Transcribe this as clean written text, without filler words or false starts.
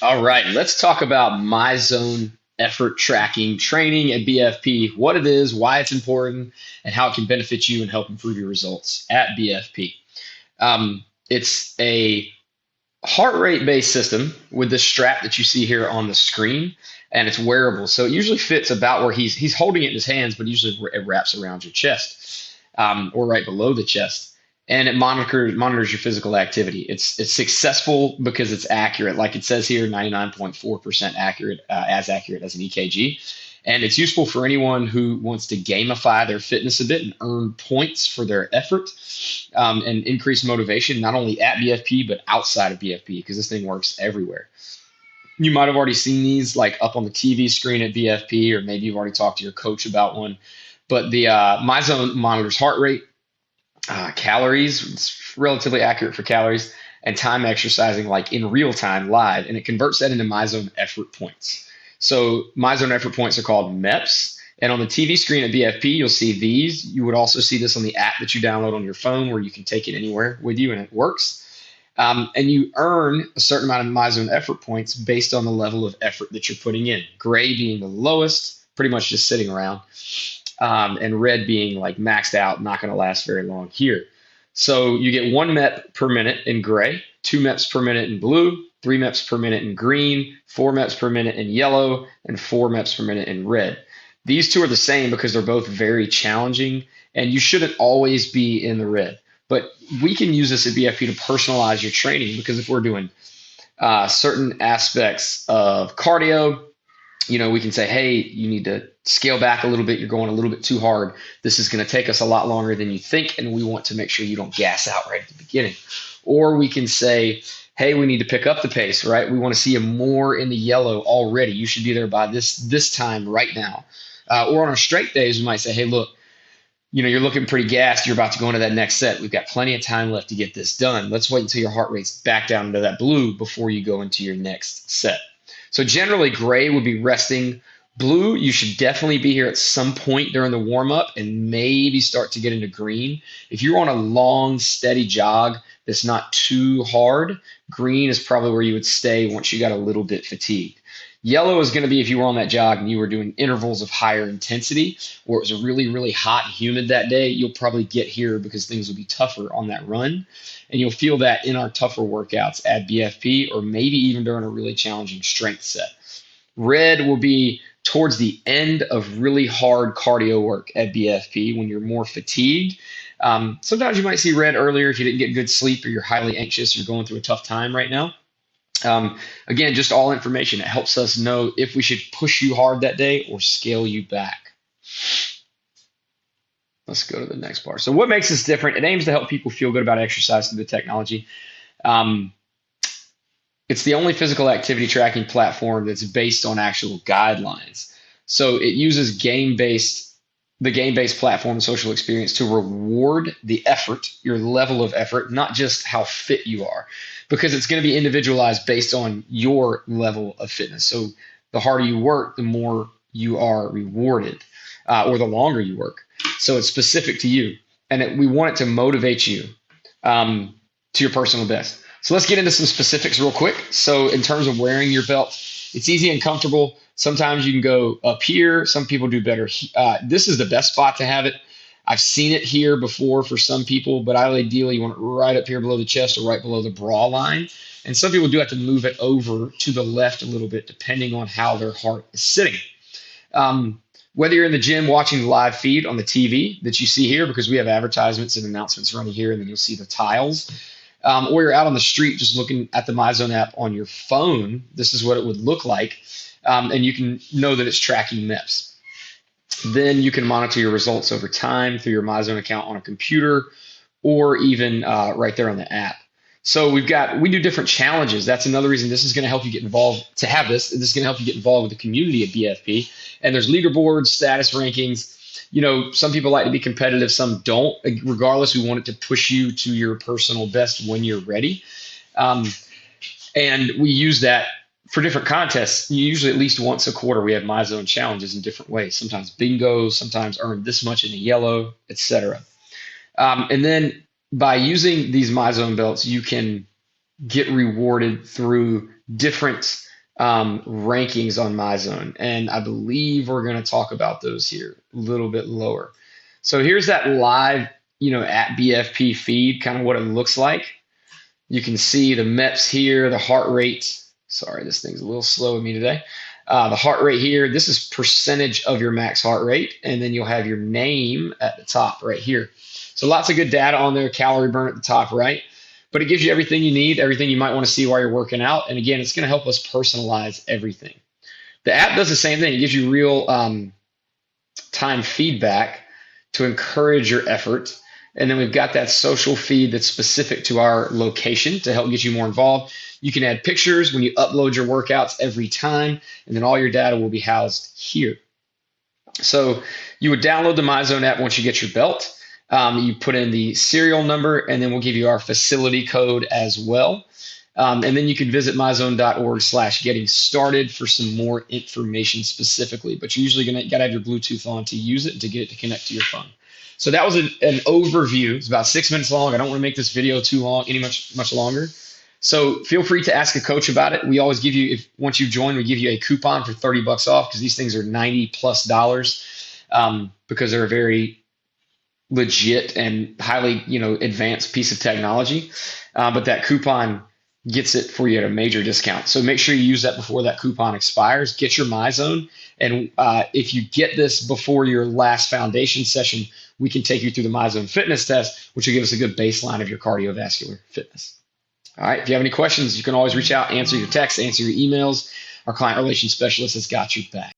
All right, let's talk about MyZone effort tracking training at BFP, what it is, why it's important, and how it can benefit you and help improve your results at BFP. It's a heart rate based system with the strap that you see here on the screen, and it's wearable. So it usually fits about where he's holding it in his hands, but usually it wraps around your chest or right below the chest. And it monitors your physical activity. It's successful because it's accurate, like it says here, 99.4% accurate, as accurate as an EKG. And it's useful for anyone who wants to gamify their fitness a bit and earn points for their effort, and increase motivation, not only at BFP, but outside of BFP, because this thing works everywhere. You might have already seen these like up on the TV screen at BFP, or maybe you've already talked to your coach about one. But the MyZone monitors heart rate, calories, it's relatively accurate for calories, and time exercising like in real time live, and it converts that into MyZone effort points. So MyZone effort points are called MEPs. And on the TV screen at BFP, you'll see these. You would also see this on the app that you download on your phone, where you can take it anywhere with you and it works. And you earn a certain amount of MyZone effort points based on the level of effort that you're putting in. Gray being the lowest, pretty much just sitting around, and red being like maxed out, not going to last very long here. So you get 1 MEP per minute in gray, 2 MEPs per minute in blue, 3 MEPs per minute in green, 4 MEPs per minute in yellow, and 4 MEPs per minute in red. These two are the same because they're both very challenging, and you shouldn't always be in the red. But we can use this at BFP to personalize your training, because if we're doing certain aspects of cardio, we can say, hey, you need to scale back a little bit. You're going a little bit too hard. This is going to take us a lot longer than you think, and we want to make sure you don't gas out right at the beginning. Or we can say, hey, we need to pick up the pace, right? We want to see you more in the yellow already. You should be there by this time right now. Or on our strength days, we might say, hey, look, you're looking pretty gassed. You're about to go into that next set. We've got plenty of time left to get this done. Let's wait until your heart rate's back down into that blue before you go into your next set. So generally, gray would be resting. Blue, you should definitely be here at some point during the warm-up and maybe start to get into green. If you're on a long, steady jog that's not too hard, green is probably where you would stay once you got a little bit fatigued. Yellow is going to be if you were on that jog and you were doing intervals of higher intensity, or it was really, really hot and humid that day. You'll probably get here because things will be tougher on that run. And you'll feel that in our tougher workouts at BFP, or maybe even during a really challenging strength set. Red will be towards the end of really hard cardio work at BFP when you're more fatigued. Sometimes you might see red earlier if you didn't get good sleep, or you're highly anxious, you're going through a tough time right now. Again, just all information. It helps us know if we should push you hard that day or scale you back. Let's go to the next bar. So what makes this different? It aims to help people feel good about exercise through the technology. It's the only physical activity tracking platform that's based on actual guidelines. So it uses the game-based platform social experience to reward the effort, your level of effort, not just how fit you are, because it's going to be individualized based on your level of fitness. So the harder you work, the more you are rewarded, or the longer you work. So it's specific to you, and we want it to motivate you to your personal best. So let's get into some specifics real quick. So in terms of wearing your belt, it's easy and comfortable. Sometimes you can go up here. Some people do better. This is the best spot to have it. I've seen it here before for some people, but ideally you want it right up here below the chest or right below the bra line. And some people do have to move it over to the left a little bit, depending on how their heart is sitting. Whether you're in the gym watching the live feed on the TV that you see here, because we have advertisements and announcements running here, and then you'll see the tiles, or you're out on the street just looking at the MyZone app on your phone, this is what it would look like. And you can know that it's tracking MEPs. Then you can monitor your results over time through your MyZone account on a computer, or even right there on the app. So we do different challenges. That's another reason this is going to help you get involved. To have this is going to help you get involved with the community at BFP. And there's leaderboards, status rankings. Some people like to be competitive, some don't. Regardless, we want it to push you to your personal best when you're ready. And we use that for different contests. Usually at least once a quarter, we have MyZone challenges in different ways. Sometimes bingo, sometimes earn this much in the yellow, etc. And then by using these MyZone belts, you can get rewarded through different rankings on MyZone, and I believe we're going to talk about those here a little bit lower. So here's that live, at BFP feed, kind of what it looks like. You can see the MEPs here, the heart rate. Sorry, this thing's a little slow with me today. The heart rate here, this is percentage of your max heart rate, and then you'll have your name at the top right here. So lots of good data on there, calorie burn at the top right, but it gives you everything you need, everything you might want to see while you're working out. And again, it's going to help us personalize everything. The app does the same thing. It gives you real time feedback to encourage your effort. And then we've got that social feed that's specific to our location to help get you more involved. You can add pictures when you upload your workouts every time, and then all your data will be housed here. So you would download the MyZone app once you get your belt. You put in the serial number, and then we'll give you our facility code as well. And then you can visit myzone.org/getting started for some more information specifically. But you're usually got to have your Bluetooth on to use it and to get it to connect to your phone. So that was an overview. It's about 6 minutes long. I don't want to make this video too long, much longer. So feel free to ask a coach about it. We always give you, once you join, we give you a coupon for $30 off because these things are $90+ because they're a very legit and highly, advanced piece of technology. But that coupon gets it for you at a major discount. So make sure you use that before that coupon expires. Get your MyZone. And if you get this before your last foundation session, we can take you through the MyZone fitness test, which will give us a good baseline of your cardiovascular fitness. All right. If you have any questions, you can always reach out, answer your texts, answer your emails. Our client relations specialist has got your back.